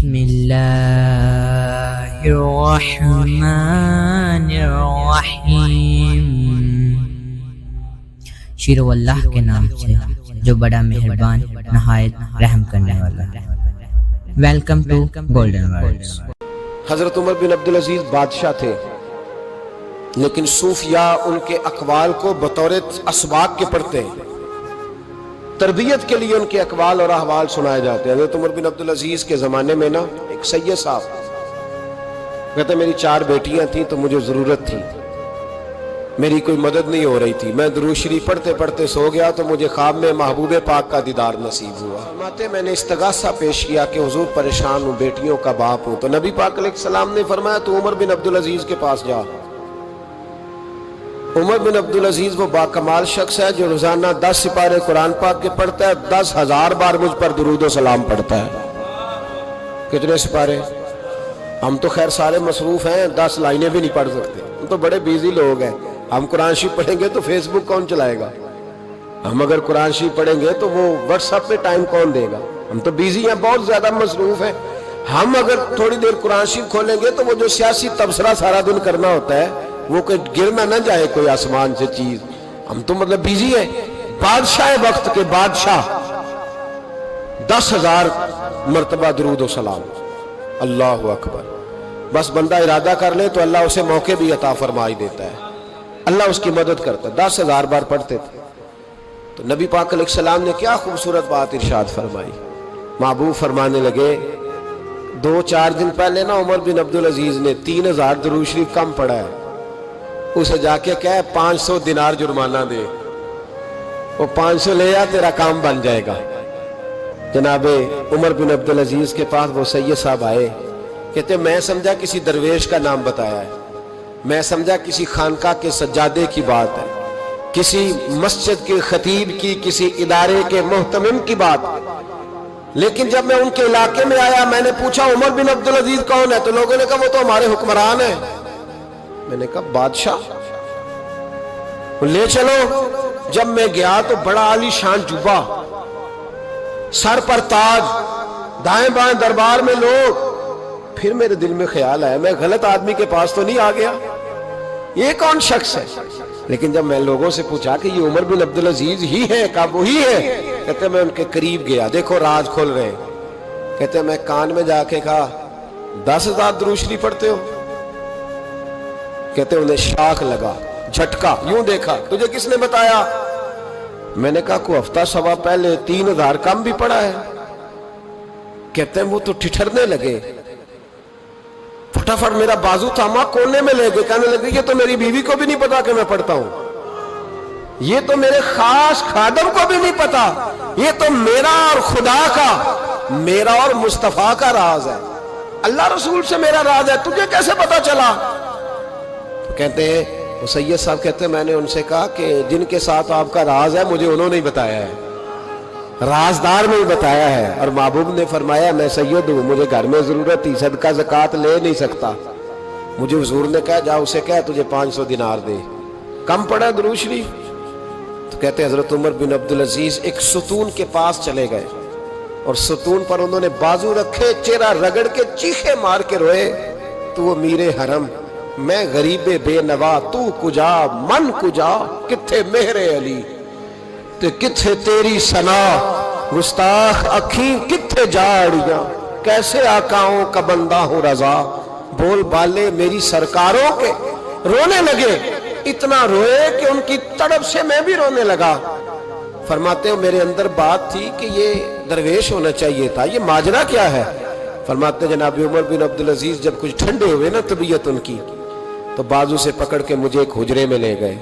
بسم اللہ الرحمن الرحیم، شروع اللہ کے نام سے جو بڑا مہربان نہایت رحم کرنے والا۔ Welcome to golden words. حضرت عمر بن عبدالعزیز بادشاہ تھے، لیکن صوفیاء ان کے اقوال کو بطور اسباق کے پڑھتے ہیں، تربیت کے لیے ان کے اقوال اور احوال سنائے جاتے ہیں۔ حضرت عمر بن عبدالعزیز کے زمانے میں نا ایک سید صاحب کہتے میری 4 بیٹیاں تھیں تو مجھے ضرورت تھی، میری کوئی مدد نہیں ہو رہی تھی، میں درود شریف پڑھتے پڑھتے سو گیا تو مجھے خواب میں محبوب پاک کا دیدار نصیب ہوا۔ فرماتے میں نے استغاثہ پیش کیا کہ حضور پریشان ہوں، بیٹیوں کا باپ ہوں، تو نبی پاک علیہ السلام نے فرمایا تو عمر بن عبدالعزیز کے پاس جا۔ عمر بن عبدالعزیز وہ باکمال شخص ہے جو روزانہ 10 سپارے قرآن پاک کے پڑھتا ہے، 10,000 بار مجھ پر درود و سلام پڑھتا ہے۔ کتنے سپارے؟ ہم تو خیر سارے مصروف ہیں، 10 لائنیں بھی نہیں پڑھ سکتے، ہم تو بڑے بیزی لوگ ہیں۔ ہم قرآن شریف پڑھیں گے تو فیس بک کون چلائے گا؟ ہم اگر قرآن شریف پڑھیں گے تو وہ واٹس ایپ پہ ٹائم کون دے گا؟ ہم تو بیزی ہیں، بہت زیادہ مصروف ہیں۔ ہم اگر تھوڑی دیر قرآن شریف کھولیں گے تو وہ جو سیاسی تبصرہ سارا دن کرنا ہوتا ہے وہ کہ گرنا نہ جائے کوئی آسمان سے چیز، ہم تو مطلب بیزی ہیں۔ بادشاہ وقت کے بادشاہ 10,000 مرتبہ درود و سلام، اللہ اکبر۔ بس بندہ ارادہ کر لے تو اللہ اسے موقع بھی عطا فرمائی دیتا ہے، اللہ اس کی مدد کرتا ہے۔ 10,000 بار پڑھتے تھے تو نبی پاک علیہ السلام نے کیا خوبصورت بات ارشاد فرمائی۔ محبوب فرمانے لگے 2-4 دن پہلے نا عمر بن عبدالعزیز نے 3,000 درود شریف کم پڑھا ہے، اسے جا کے کہے 500 دینار جرمانہ دے، وہ 500 لے آ، تیرا کام بن جائے گا۔ جناب عمر بن عبدالعزیز کے پاس وہ سید صاحب آئے، کہتے میں سمجھا کسی درویش کا نام بتایا ہے، میں سمجھا کسی خانقاہ کے سجادے کی بات ہے، کسی مسجد کے خطیب کی، کسی ادارے کے محتمم کی بات، لیکن جب میں ان کے علاقے میں آیا میں نے پوچھا عمر بن عبدالعزیز کون ہے، تو لوگوں نے کہا وہ تو ہمارے حکمران ہیں۔ میں نے کہا بادشاہ لے چلو۔ جب میں گیا تو بڑا عالی شان جوبہ، سر پر تاج، دائیں بائیں دربار میں لوگ۔ پھر میرے دل میں خیال آیا میں غلط آدمی کے پاس تو نہیں آ گیا، یہ کون شخص ہے؟ لیکن جب میں لوگوں سے پوچھا کہ یہ عمر بن عبدالعزیز ہی ہے، کہا وہی ہے۔ کہتے میں ان کے قریب گیا، دیکھو راز کھول رہے ہیں۔ کہتے میں کان میں جا کے کہا 10,000 درود شریف پڑھتے ہو؟ کہتے انہیں شاک لگا، جھٹکا، یوں دیکھا تجھے کس نے بتایا؟ میں نے کہا کوئی ہفتہ سوا پہلے 3,000 کم بھی پڑھا ہے۔ کہتے ہیں وہ تو ٹھٹھرنے لگے، فٹافٹ میرا بازو تھاما، کونے میں لے گئے، کہنے لگے یہ تو میری بیوی کو بھی نہیں پتا کہ میں پڑھتا ہوں، یہ تو میرے خاص خادم کو بھی نہیں پتا، یہ تو میرا اور خدا کا، میرا اور مصطفیٰ کا راز ہے، اللہ رسول سے میرا راز ہے، تجھے کیسے پتا چلا؟ کہتے ہیں وہ سید صاحب کہتے ہیں میں نے ان سے کہا کہ جن کے ساتھ آپ کا راز ہے مجھے انہوں نے ہی بتایا ہے، رازدار نے ہی بتایا ہے، اور محبوب نے فرمایا میں سید ہوں، مجھے گھر میں ضرورت تھی، صدقہ زکوٰۃ لے نہیں سکتا، مجھے حضور نے کہا جا اسے کہہ تجھے 500 دینار دے، کم پڑھا درود شریف؟ تو کہتے ہیں حضرت عمر بن عبدالعزیز ایک ستون کے پاس چلے گئے اور ستون پر انہوں نے بازو رکھے، چہرہ رگڑ کے چیخے مار کے روئے، تو وہ میرے حرم میں غریب بے نوا، تو کجا من کجا، کتھے مہر علی تے کتھے تیری ثنا، گستاخ اکھیں کتھے جاڑیاں، کیسے آقاؤں کا بندہ ہوں رضا، بول بالے میری سرکاروں کے۔ رونے لگے، اتنا روئے کہ ان کی تڑپ سے میں بھی رونے لگا۔ فرماتے ہیں میرے اندر بات تھی کہ یہ درویش ہونا چاہیے تھا، یہ ماجرا کیا ہے؟ فرماتے ہیں جناب عمر بن عبدالعزیز جب کچھ ٹھنڈے ہوئے نا طبیعت ان کی، تو بازو سے پکڑ کے مجھے ایک حجرے میں لے گئے،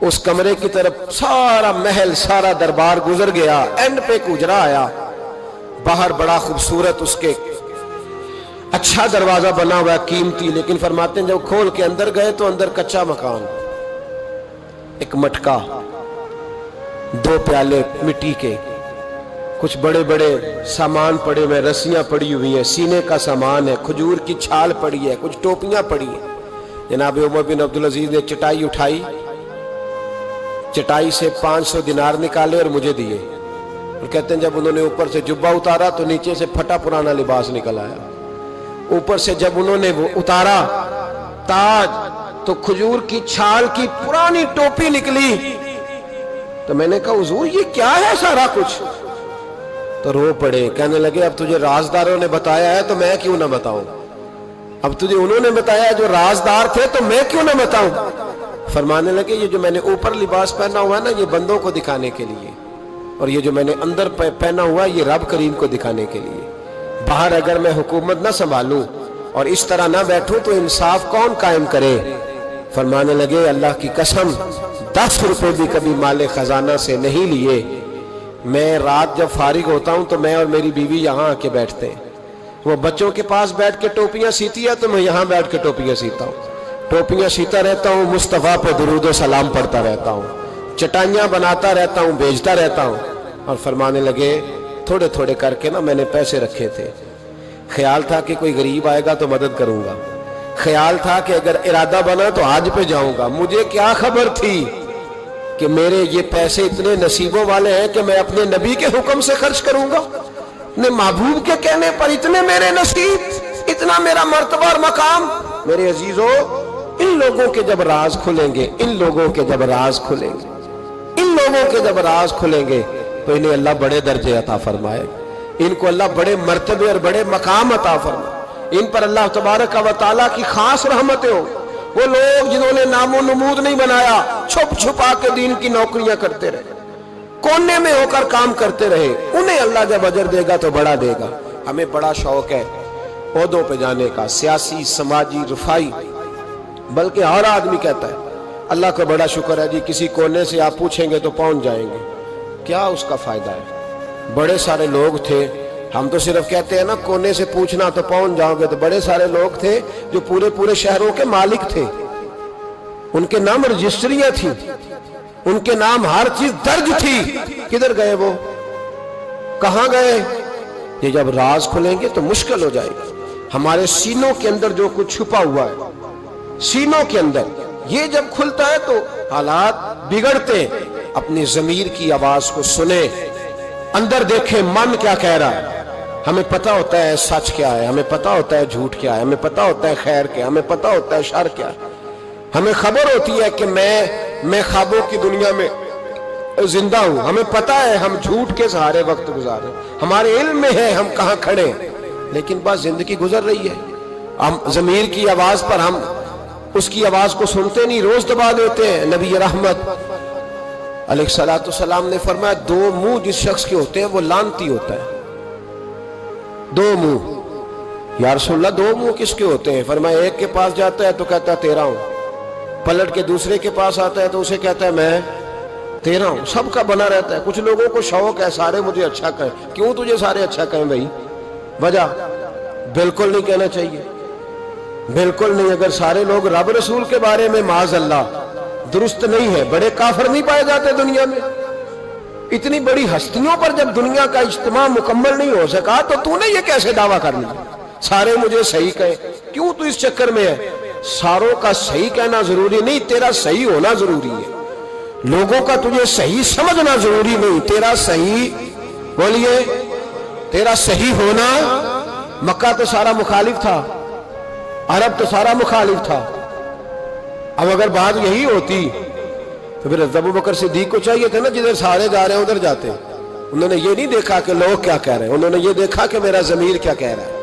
اس کمرے کی طرف سارا محل سارا دربار گزر گیا، اینڈ پہ ایک حجرہ آیا، باہر بڑا خوبصورت اس کے اچھا دروازہ بنا ہوا ہے قیمتی، لیکن فرماتے ہیں جب کھول کے اندر گئے تو اندر کچا مکان، ایک مٹکا، 2 پیالے مٹی کے، کچھ بڑے بڑے سامان پڑے ہوئے، رسیاں پڑی ہوئی ہیں، سینے کا سامان ہے، کھجور کی چھال پڑی ہے، کچھ ٹوپیاں پڑی ہیں۔ جناب عمر بن عبدالعزیز نے چٹائی اٹھائی، چٹائی سے 500 دینار نکالے اور مجھے دیے، اور کہتے ہیں جب انہوں نے اوپر سے جبہ اتارا تو نیچے سے پھٹا پرانا لباس نکل آیا. اوپر سے جب انہوں نے وہ اتارا تاج تو کھجور کی چھال کی پرانی ٹوپی نکلی. تو میں نے کہا حضور یہ کیا ہے سارا کچھ؟ تو رو پڑے, کہنے لگے اب تجھے رازداروں نے بتایا ہے تو میں کیوں نہ بتاؤں, اب تجھے انہوں نے بتایا جو رازدار تھے تو میں کیوں نہ بتاؤں. فرمانے لگے یہ جو میں نے اوپر لباس پہنا ہوا ہے نا یہ بندوں کو دکھانے کے لیے, اور یہ جو میں نے اندر پہنا ہوا یہ رب کریم کو دکھانے کے لیے. باہر اگر میں حکومت نہ سنبھالوں اور اس طرح نہ بیٹھوں تو انصاف کون قائم کرے. فرمانے لگے اللہ کی قسم 10 روپے بھی کبھی مال خزانہ سے نہیں لیے. میں رات جب فارغ ہوتا ہوں تو میں اور میری بیوی یہاں آ کے بیٹھتے ہیں. وہ بچوں کے پاس بیٹھ کے ٹوپیاں سیتی ہے تو میں یہاں بیٹھ کے ٹوپیاں سیتا ہوں, ٹوپیاں سیتا رہتا ہوں, مصطفیٰ پہ درود و سلام پڑھتا رہتا ہوں, چٹائیاں بناتا رہتا ہوں, بیچتا رہتا ہوں. اور فرمانے لگے تھوڑے تھوڑے کر کے نا میں نے پیسے رکھے تھے, خیال تھا کہ کوئی غریب آئے گا تو مدد کروں گا, خیال تھا کہ اگر ارادہ بنا تو حج پہ جاؤں گا. مجھے کیا خبر تھی کہ میرے یہ پیسے اتنے نصیبوں والے ہیں کہ میں اپنے نبی کے حکم سے خرچ کروں گا, اپنے محبوب کے کہنے پر اتنے میرے نصیب, اتنا میرا مرتبہ اور مقام. میرے عزیزو ان لوگوں کے جب راز کھلیں گے, ان لوگوں کے جب راز کھلیں گے, ان لوگوں کے جب راز کھلیں گے تو انہیں اللہ بڑے درجے عطا فرمائے, ان کو اللہ بڑے مرتبے اور بڑے مقام عطا فرمائے, ان پر اللہ تبارک و تعالیٰ کی خاص رحمتیں ہوں. وہ لوگ جنہوں نے نام و نمود نہیں بنایا, چھپ چھپا کے دین کی نوکریاں کرتے رہے, کونے میں ہو کر کام کرتے رہے, انہیں اللہ جب اجر دے گا تو بڑا دے گا. ہمیں بڑا شوق ہے عہدوں پہ جانے کا, سیاسی, سماجی, رفائی, بلکہ ہر آدمی کہتا ہے اللہ کا بڑا شکر ہے جی کسی کونے سے آپ پوچھیں گے تو پہنچ جائیں گے. کیا اس کا فائدہ ہے؟ بڑے سارے لوگ تھے, ہم تو صرف کہتے ہیں نا کونے سے پوچھنا تو پہنچ جاؤ گے, تو بڑے سارے لوگ تھے جو پورے شہروں کے مالک تھے, ان کے نام رجسٹریاں تھیں, ان کے نام ہر چیز درج تھی. کدھر گئے وہ, کہاں گئے؟ یہ جب راز کھلیں گے تو مشکل ہو جائے گی. ہمارے سینوں کے اندر جو کچھ چھپا ہوا ہے, سینوں کے اندر, یہ جب کھلتا ہے تو حالات بگڑتے ہیں. اپنی ضمیر کی آواز کو سنیں, اندر دیکھیں من کیا کہہ رہا ہے. ہمیں پتہ ہوتا ہے سچ کیا ہے, ہمیں پتہ ہوتا ہے جھوٹ کیا ہے, ہمیں پتہ ہوتا ہے خیر کیا ہے, ہمیں پتہ ہوتا ہے شر کیا ہے. ہمیں خبر ہوتی ہے کہ میں خوابوں کی دنیا میں زندہ ہوں, ہمیں پتہ ہے ہم جھوٹ کے سہارے وقت گزارے, ہمارے علم میں ہے ہم کہاں کھڑے ہیں, لیکن بس زندگی گزر رہی ہے. ہم ضمیر کی آواز پر ہم اس کی آواز کو سنتے نہیں, روز دبا دیتے ہیں. نبی رحمت علیہ السلام نے فرمایا 2 منہ جس شخص کے ہوتے ہیں وہ لعنتی ہوتا ہے. 2 منہ, یا رسول اللہ 2 منہ کس کے ہوتے ہیں؟ فرمایا ایک کے پاس جاتا ہے تو کہتا ہے تیرا ہوں, پلٹ کے دوسرے کے پاس آتا ہے تو اسے کہتا ہے میں تیرا ہوں. سب کا بنا رہتا ہے. کچھ لوگوں کو شوق ہے سارے مجھے اچھا کہیں. کیوں تجھے سارے اچھا کہیں بھائی؟ وجہ بالکل نہیں کہنا چاہیے, بالکل نہیں. اگر سارے لوگ رب رسول کے بارے میں معاذ اللہ درست نہیں ہے, بڑے کافر نہیں پائے جاتے دنیا میں. اتنی بڑی ہستیوں پر جب دنیا کا اجتماع مکمل نہیں ہو سکا تو تو نے یہ کیسے دعویٰ کر لیا سارے مجھے صحیح کہیں؟ کیوں تو اس چکر میں ہے؟ ساروں کا صحیح کہنا ضروری نہیں, تیرا صحیح ہونا ضروری ہے. لوگوں کا تجھے صحیح سمجھنا ضروری نہیں, تیرا صحیح, بولیے, تیرا صحیح ہونا. مکہ تو سارا مخالف تھا, عرب تو سارا مخالف تھا. اب اگر بات یہی ہوتی تو پھر ابو بکر صدیق کو چاہیے تھا نا جدھر سارے جا رہے ہیں ادھر جاتے. انہوں نے یہ نہیں دیکھا کہ لوگ کیا کہہ رہے ہیں, انہوں نے یہ دیکھا کہ میرا ضمیر کیا کہہ رہا ہے.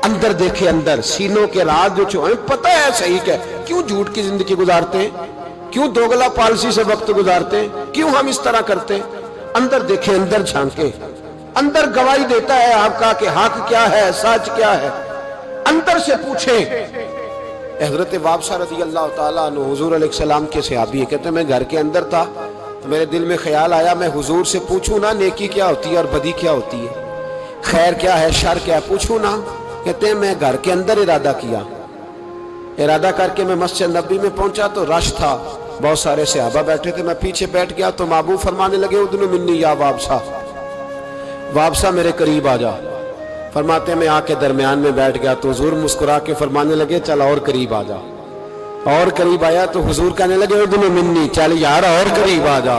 اندر دیکھے, اندر سینوں کے راز جو چھوئے, پتہ ہے صحیح کیا, کیوں جھوٹ کی زندگی گزارتے ہیں, کیوں دوگلا پالسی سے وقت گزارتے ہیں, کیوں ہم اس طرح کرتے ہیں. اندر دیکھے, اندر جھانکے, اندر گواہی دیتا ہے آپ کا کہ حق کیا ہے, سچ کیا ہے. اندر سے پوچھیں. حضرت وابسہ رضی اللہ تعالیٰ عنہ حضور علیہ السلام کے صحابی ہے, کہتے ہیں میں گھر کے اندر تھا تو میرے دل میں خیال آیا میں حضور سے پوچھوں نا نیکی کیا ہوتی ہے اور بدی کیا ہوتی ہے, خیر کیا ہے شر کیا ہے, پوچھوں نا. کہتے ہیں میں گھر کے اندر ارادہ کیا, ارادہ کر کے میں مسجد نبی میں پہنچا تو رش تھا, بہت سارے صحابہ بیٹھے تھے, میں پیچھے بیٹھ گیا تو محبوب فرمانے لگے ادنو منی یا وابسہ, وابسہ میرے قریب آ جا. فرماتے ہیں میں آ کے درمیان میں بیٹھ گیا تو حضور مسکرا کے فرمانے لگے چل اور قریب آ جا. اور قریب آیا تو حضور کہنے لگے ادنو منی, چل یار اور قریب آ جا.